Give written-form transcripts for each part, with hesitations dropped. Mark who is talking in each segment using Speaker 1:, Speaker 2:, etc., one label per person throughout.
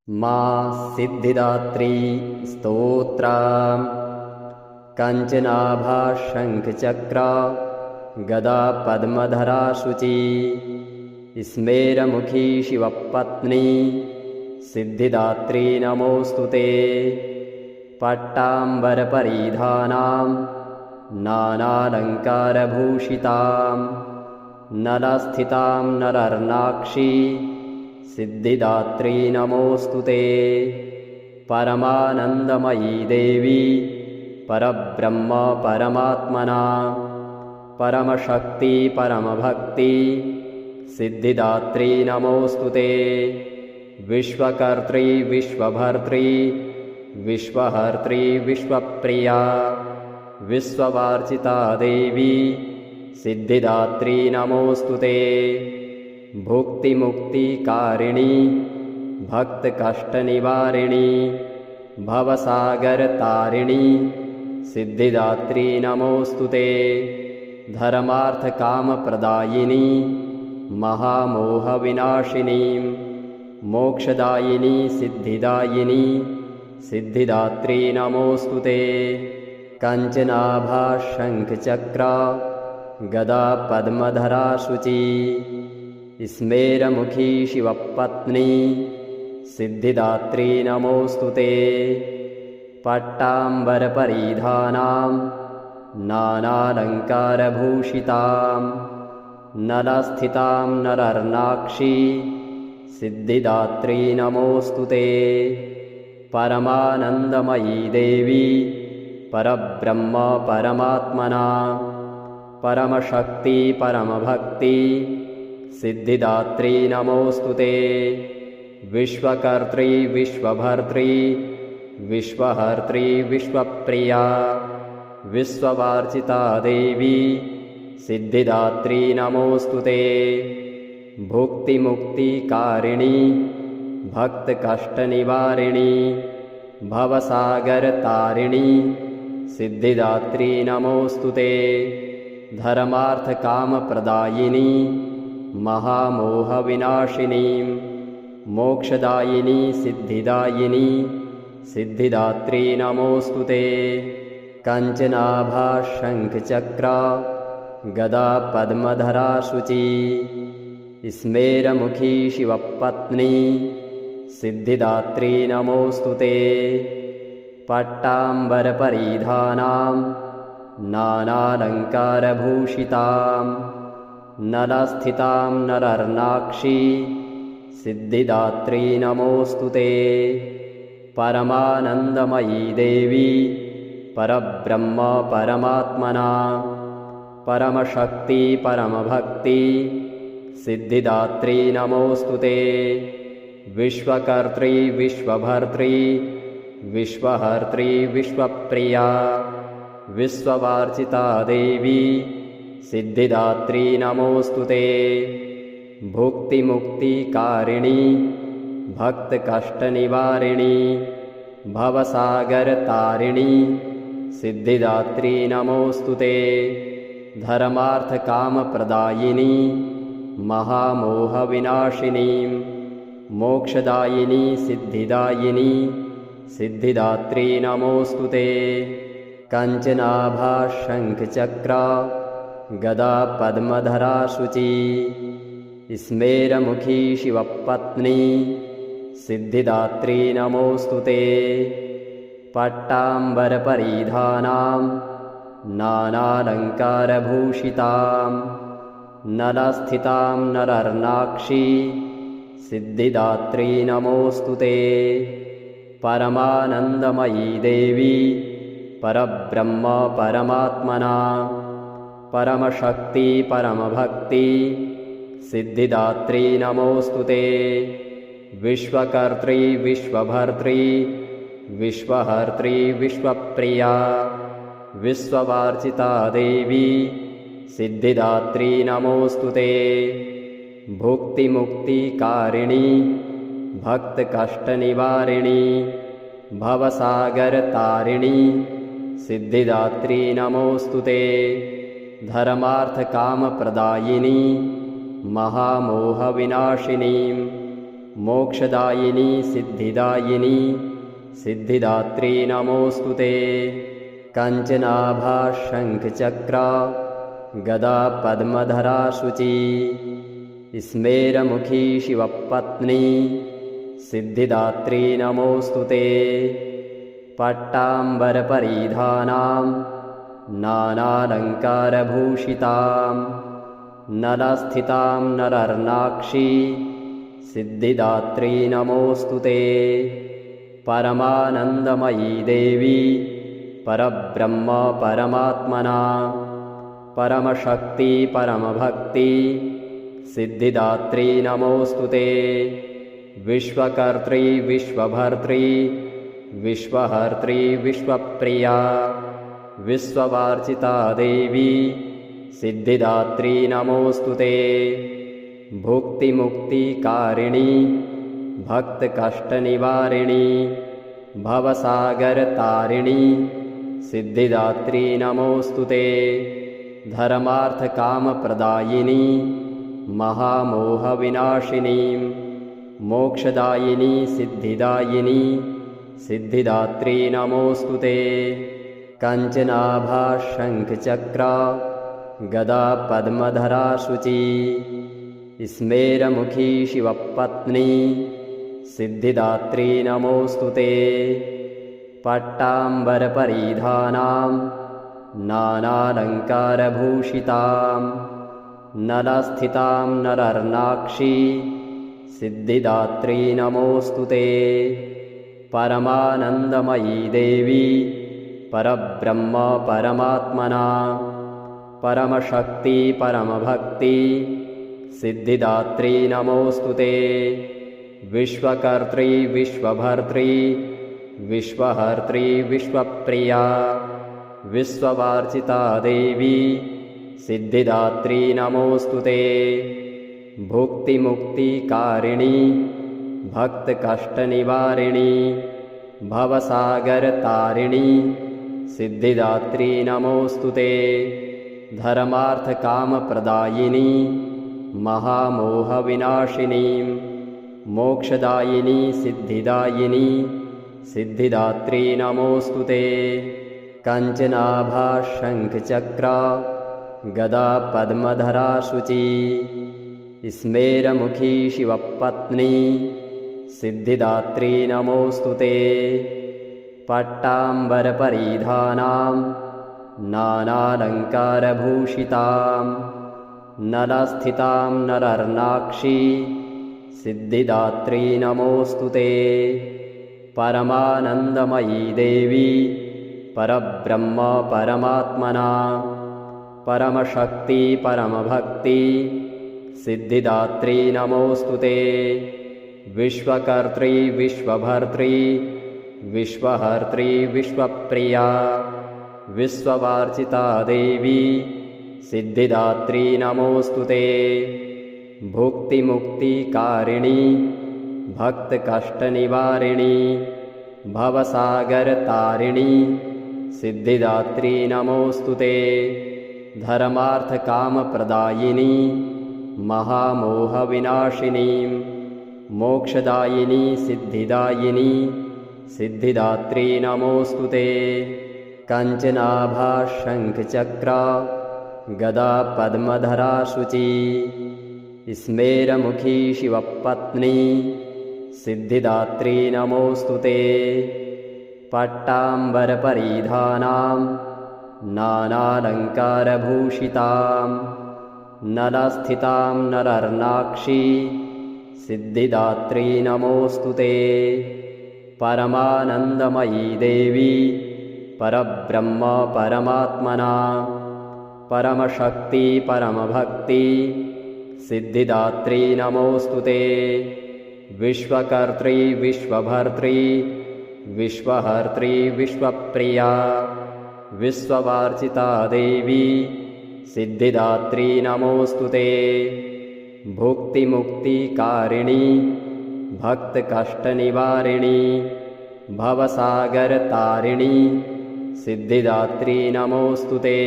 Speaker 1: मा सिद्धिदात्री स्तोत्रम् कंचनाभा शंखचक्रा गदा पद्मधरा शुचि स्मेरमुखी शिवपत्नी सिद्धिदात्री नमोस्तुते। पट्टाम्बरपरिधानां नानालङ्कारभूषितां नलस्थितां नरर्नाक्षी सिद्धिदात्री नमोस्तुते। परमानन्दमयी देवी परब्रह्म परमात्मना परमशक्ति परमभक्ति सिद्धिदात्री नमोस्तुते। विश्वकर्त्री विश्वभर्त्री विश्वहर्त्री विश्वप्रिया विश्ववार्चिता देवी सिद्धिदात्री नमोस्तुते। भुक्तिमुक्तिकारिणी भक्तकष्टनिवारिणी भवसागरतारिणी सिद्धिदात्री नमोस्तुते। धर्मार्थकामप्रदायिनी महामोहविनाशिनी मोक्षदायिनी सिद्धिदायिनी सिद्धिदात्री नमोस्तुते। कंचनाभा शंखचक्रा गदा पद्मधरा शुचि स्मेरमुखी शिवपत्नी सिद्धिदात्री नमोस्तुते। पट्टाम्बरपरिधानां नानालङ्कारभूषितां नलस्थितां नरर्नाक्षी सिद्धिदात्री नमोस्तुते। परमानन्दमयी देवी परब्रह्म परमात्मना परमशक्ति परमभक्ति सिद्धिदात्री नमोस्तुते। विश्वकर्त्री विश्वभर्त्री विश्वहर्त्री विश्वप्रिया विश्ववार्चिता देवी सिद्धिदात्री नमोस्तुते। भुक्तिमुक्तिकारिणी भक्तकष्टनिवारिणी भवसागरतारिणी सिद्धिदात्री नमोस्तुते। धर्मार्थकामप्रदायिनी महामोहविनाशिनी मोक्षदायिनी सिद्धिदायिनी सिद्धिदात्री नमोस्तुते। कंचनाभा शंखचक्रा गदा पद्मधरा शुचि स्मेरमुखी शिवपत्नी सिद्धिदात्री नमोस्तुते। पट्टाम्बरपरिधानां नानालङ्कारभूषितां नलस्थितां नरर्नाक्षी सिद्धिदात्री नमोस्तुते। परमानन्दमयी देवी परब्रह्म परमात्मना परमशक्ति परमभक्ति सिद्धिदात्री नमोस्तुते। विश्वकर्त्री विश्वभर्त्री विश्वहर्त्री विश्वप्रिया विश्ववार्चिता देवी सिद्धिदात्री नमोस्तुते। भुक्तिमुक्तिकारिणी भक्तकष्टनिवारिणी भवसागरतारिणी सिद्धिदात्री नमोस्तुते। धर्मार्थकामप्रदायिनी महामोहविनाशिनी मोक्षदायिनी सिद्धिदायिनी सिद्धिदात्री नमोस्तुते। कंचनाभा शंखचक्रा गदा पद्मधरा शुचि स्मेरमुखी शिवपत्नी सिद्धिदात्री नमोस्तुते। पट्टाम्बरपरिधानां नानालङ्कारभूषितां नलस्थितां नरर्नाक्षी सिद्धिदात्री नमोस्तुते। परमानन्दमयी देवी परब्रह्म परमात्मना परमशक्ति परमभक्ति सिद्धिदात्री नमोस्तुते। विश्वकर्त्री विश्वभर्त्री विश्वहर्त्री विश्वप्रिया विश्ववार्चिता देवी सिद्धिदात्री नमोस्तुते। भुक्तिमुक्तिकारिणी भक्तकष्टनिवारिणी भवसागरतारिणी सिद्धिदात्री नमोस्तुते। धर्मार्थकामप्रदायिनी महामोहविनाशिनी मोक्षदायिनी सिद्धिदायिनी सिद्धिदात्री नमोऽस्तुते। कञ्चनाभा शङ्खचक्रा गदा पद्मधरा शुची स्मेरमुखी शिवपत्नी सिद्धिदात्री नमोऽस्तुते। पट्टाम्बरपरिधानां नानालङ्कारभूषितां नलस्थितां नरर्नाक्षी सिद्धिदात्री नमोऽस्तुते। परमानन्दमयी देवी परब्रह्म परमात्मना परमशक्ति परमभक्ति सिद्धिदात्री नमोऽस्तुते। विश्वकर्त्री विश्वभर्त्री विश्वहर्त्री विश्वप्रिया विश्ववार्चिता देवी सिद्धिदात्री नमोऽस्तुते। भुक्तिमुक्तिकारिणी भक्तकष्टनिवारिणी भवसागरतारिणी सिद्धिदात्री नमोऽस्तुते। धर्मार्थकामप्रदायिनी महामोहविनाशिनी मोक्षदायिनी सिद्धिदायिनी सिद्धिदात्री नमोऽस्तुते। कञ्चनाभा शङ्खचक्रा गदा पद्मधरा शुची स्मेरमुखी शिवपत्नी सिद्धिदात्री नमोऽस्तुते। पट्टाम्बरपरिधानां नानालङ्कारभूषितां नलस्थितां नरर्नाक्षी सिद्धिदात्री नमोऽस्तुते। परमानन्दमयी देवी परब्रह्म परमात्मना परमशक्ति परमभक्ति सिद्धिदात्री नमोऽस्तुते। विश्वकर्त्री विश्वभर्त्री विश्वहर्त्री विश्वप्रिया विश्ववार्चिता देवी सिद्धिदात्री नमोऽस्तुते। भुक्तिमुक्तिकारिणी भक्तकष्टनिवारिणी भवसागरतारिणी सिद्धिदात्री नमोऽस्तुते। धर्मार्थकामप्रदायिनी महामोहविनाशिनी मोक्षदायिनी सिद्धिदायिनी सिद्धिदात्री नमोऽस्तुते। कञ्चनाभा शङ्खचक्रा गदा पद्मधरा शुची स्मेरमुखी शिवपत्नी सिद्धिदात्री नमोऽस्तुते। पट्टाम्बरपरिधानां नानालङ्कारभूषितां नलस्थितां नरर्नाक्षी सिद्धिदात्री नमोऽस्तुते। परमानन्दमयी देवी परब्रह्म परमात्मना परमशक्ति परमभक्ति सिद्धिदात्री नमोऽस्तुते। विश्वकर्त्री विश्वभर्त्री विश्वहर्त्री विश्वप्रिया विश्ववार्चिता देवी सिद्धिदात्री नमोऽस्तुते। भुक्तिमुक्तिकारिणी भक्तकष्टनिवारिणी भवसागरतारिणी सिद्धिदात्री नमोऽस्तुते। धर्मार्थकामप्रदायिनी महामोहविनाशिनी मोक्षदायिनी सिद्धिदायिनी सिद्धिदात्री नमोऽस्तुते। कञ्चनाभा शङ्खचक्रा गदा पद्मधरा शुची स्मेरमुखी शिवपत्नी सिद्धिदात्री नमोऽस्तुते। पट्टाम्बरपरिधानां नानालङ्कारभूषितां नलस्थितां नरर्नाक्षी सिद्धिदात्री नमोऽस्तुते। परमानन्दमयी देवी परब्रह्म परमात्मना परमशक्ति परमभक्ति सिद्धिदात्री नमोऽस्तुते। विश्वकर्त्री विश्वभर्त्री विश्वहर्त्री विश्वप्रिया विश्ववार्चिता देवी सिद्धिदात्री नमोऽस्तुते। भुक्तिमुक्तिकारिणी भक्तकष्टनिवारिणी भवसागरतारिणी सिद्धिदात्री नमोऽस्तुते।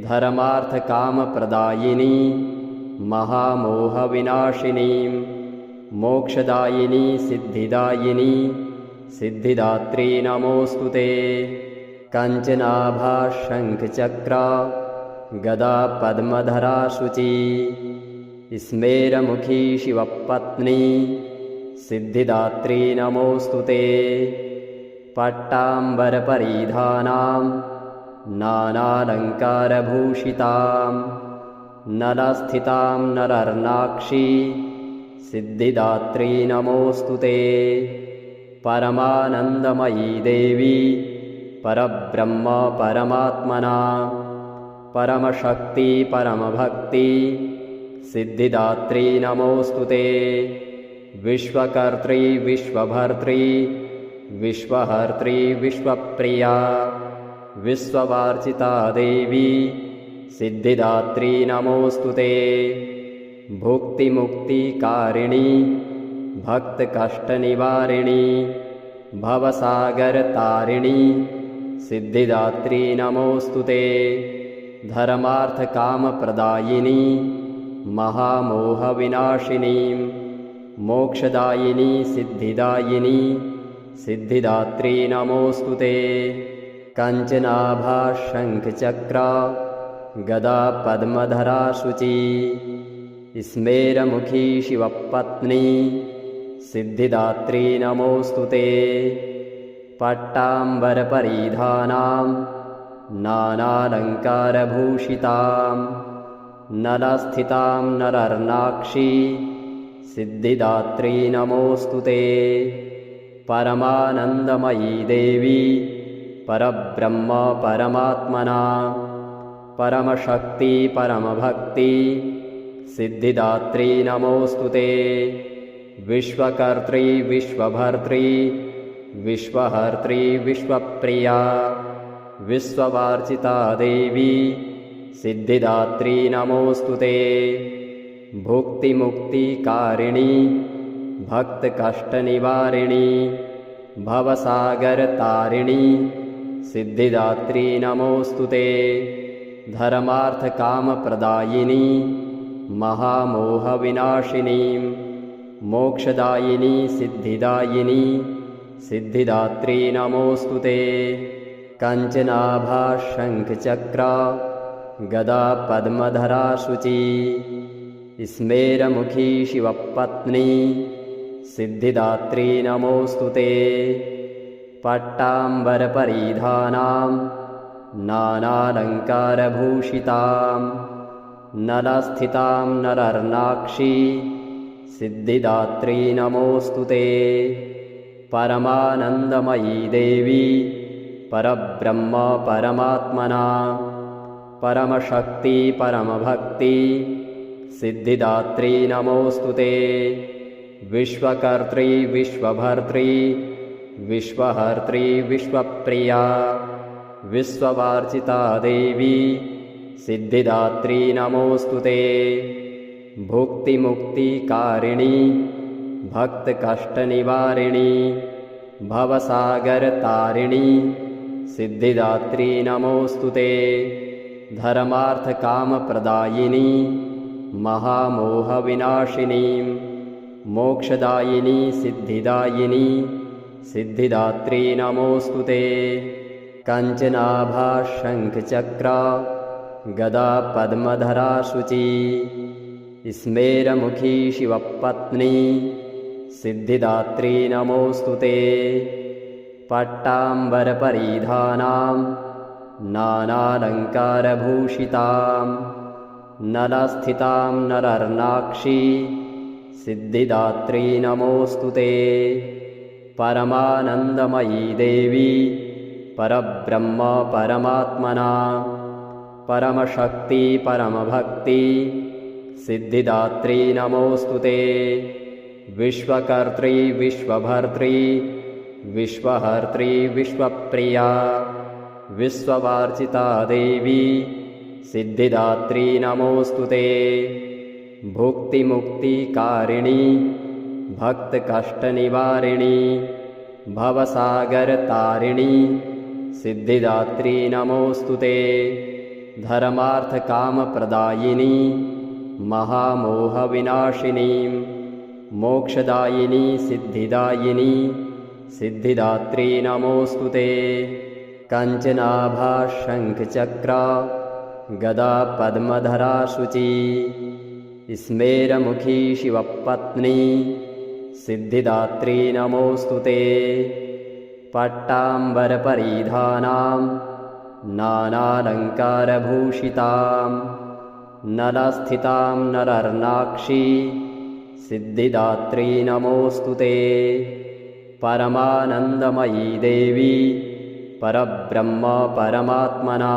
Speaker 1: धर्मार्थकामप्रदायिनी महामोहविनाशिनी मोक्षदायिनी सिद्धिदायिनी सिद्धिदात्री नमोऽस्तुते। कञ्चनाभा शङ्खचक्रा गदा पद्मधरा शुची स्मेरमुखी शिवपत्नी सिद्धिदात्री नमोऽस्तुते। पट्टाम्बरपरिधानां नानालङ्कारभूषितां नलस्थितां नरर्नाक्षी सिद्धिदात्री नमोऽस्तुते। परमानन्दमयी देवी परब्रह्म परमात्मना परमशक्ति परमभक्ति सिद्धिदात्री नमोऽस्तुते। विश्वकर्त्री विश्वभर्त्री विश्वहर्त्री विश्वप्रिया विश्ववार्चिता देवी सिद्धिदात्री नमोऽस्तुते। भुक्तिमुक्तिकारिणी भक्तकष्टनिवारिणी भवसागरतारिणी सिद्धिदात्री नमोऽस्तुते। धर्मार्थकामप्रदायिनी महामोहविनाशिनी मोक्षदायिनी सिद्धिदायिनी सिद्धिदात्री नमोऽस्तुते। कञ्चनाभा शङ्खचक्रा गदा पद्मधरा शुची स्मेरमुखी शिवपत्नी सिद्धिदात्री नमोऽस्तुते। पट्टाम्बरपरिधानां नानालङ्कारभूषितां नलस्थितां नरर्नाक्षी सिद्धिदात्री नमोऽस्तुते। परमानन्दमयी देवी परब्रह्म परमात्मना परमशक्ति परमभक्ति सिद्धिदात्री नमोऽस्तुते। विश्वकर्त्री विश्वभर्त्री विश्वहर्त्री विश्वप्रिया विश्ववार्चिता देवी सिद्धिदात्री नमोऽस्तुते। भुक्तिमुक्तिकारिणी भक्तकष्टनिवारिणी भवसागरतारिणी सिद्धिदात्री नमोऽस्तुते। धर्मार्थकामप्रदायिनी महामोहविनाशिनी मोक्षदायिनी सिद्धिदायिनी सिद्धिदात्री नमोऽस्तुते। कञ्चनाभा शङ्खचक्रा गदा पद्मधरा शुची स्मेरमुखी शिवपत्नी सिद्धिदात्री नमोऽस्तुते। पट्टाम्बरपरिधानां नानालङ्कारभूषितां नलस्थितां नरर्नाक्षी सिद्धिदात्री नमोऽस्तुते। परमानन्दमयी देवी परब्रह्म परमात्मना परमशक्ति परमभक्ति सिद्धिदात्री नमोऽस्तुते। विश्वकर्त्री विश्वभर्त्री विश्वहर्त्री विश्वप्रिया विश्ववार्चिता देवी सिद्धिदात्री नमोऽस्तुते। भुक्तिमुक्तिकारिणी भक्तकष्टनिवारिणी भवसागरतारिणी सिद्धिदात्री नमोऽस्तुते। धर्मार्थकामप्रदायिनी महामोहविनाशिनी मोक्षदायिनी सिद्धिदायिनी सिद्धिदात्री नमोऽस्तुते। कञ्चनाभा शङ्खचक्रा गदा पद्मधरा शुची स्मेरमुखी शिवपत्नी सिद्धिदात्री नमोऽस्तुते। पट्टाम्बरपरिधानां नानालङ्कारभूषितां नलस्थितां नरर्नाक्षी सिद्धिदात्री नमोऽस्तुते। परमानन्दमयी देवी परब्रह्म परमात्मना परमशक्ति परमभक्ति सिद्धिदात्री नमोऽस्तुते। विश्वकर्त्री विश्वभर्त्री विश्वहर्त्री विश्वप्रिया विश्ववार्चिता देवी सिद्धिदात्री नमोऽस्तुते। भुक्तिमुक्तिकारिणी भक्तकष्टनिवारिणी भवसागरतारिणी सिद्धिदात्री नमोऽस्तुते। धर्मार्थकामप्रदायिनी महामोहविनाशिनी मोक्षदायिनी सिद्धिदायिनी सिद्धिदात्री नमोऽस्तुते। कञ्चनाभा शङ्खचक्रा गदा पद्मधरा शुची स्मेरमुखी शिवपत्नी सिद्धिदात्री नमोऽस्तुते। पट्टाम्बरपरिधानां नानालङ्कारभूषितां नलस्थितां नरर्नाक्षी सिद्धिदात्री नमोऽस्तुते। परमानन्दमयी देवी परब्रह्म परमात्मना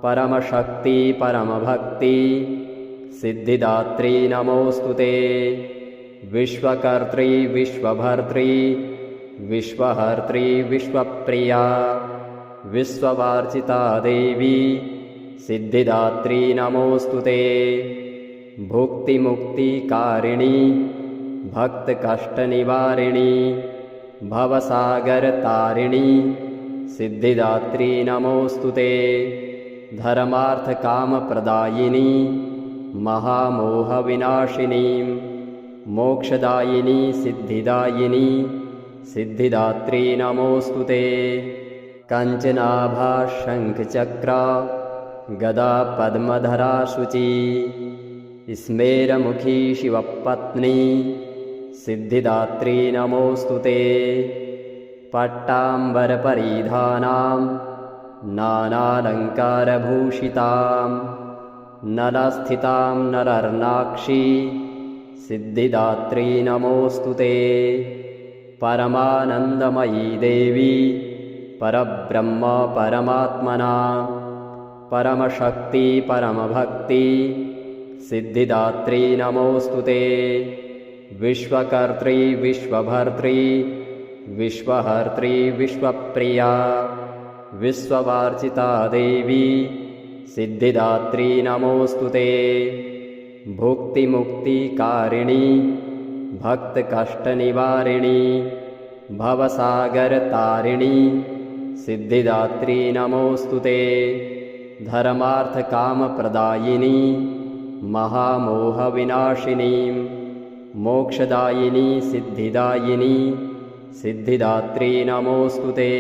Speaker 1: परमशक्ति परमभक्ति सिद्धिदात्री नमोऽस्तुते। विश्वकर्त्री विश्वभर्त्री विश्वहर्त्री विश्वप्रिया विश्ववार्चिता देवी सिद्धिदात्री नमोऽस्तुते। भुक्तिमुक्तिकारिणी भक्तकष्टनिवारिणी भवसागरतारिणी सिद्धिदात्री नमोऽस्तुते। धर्मार्थकामप्रदायिनी महामोहविनाशिनी मोक्षदायिनी सिद्धिदायिनी सिद्धिदात्री नमोऽस्तुते। कञ्चनाभा शङ्खचक्रा गदा पद्मधरा शुची स्मेरमुखी शिवपत्नी सिद्धिदात्री नमोऽस्तुते। पट्टाम्बरपरिधानां नानालङ्कारभूषितां नलस्थितां नरर्नाक्षी सिद्धिदात्री नमोऽस्तुते। परमानन्दमयी देवी परब्रह्म परमात्मना परमशक्ति परमभक्ति सिद्धिदात्री नमोऽस्तुते। विश्वकर्त्री विश्वभर्त्री विश्वहर्त्री विश्वप्रिया विश्ववार्चिता देवी सिद्धिदात्री नमोऽस्तुते। भुक्तिमुक्तिकारिणी भक्तकष्टनिवारिणी भवसागरतारिणी सिद्धिदात्री नमोऽस्तुते। धर्मार्थकामप्रदायिनी महामोहविनाशिनी मोक्षदायिनी सिद्धिदायिनी सिद्धिदात्री नमोऽस्तुते।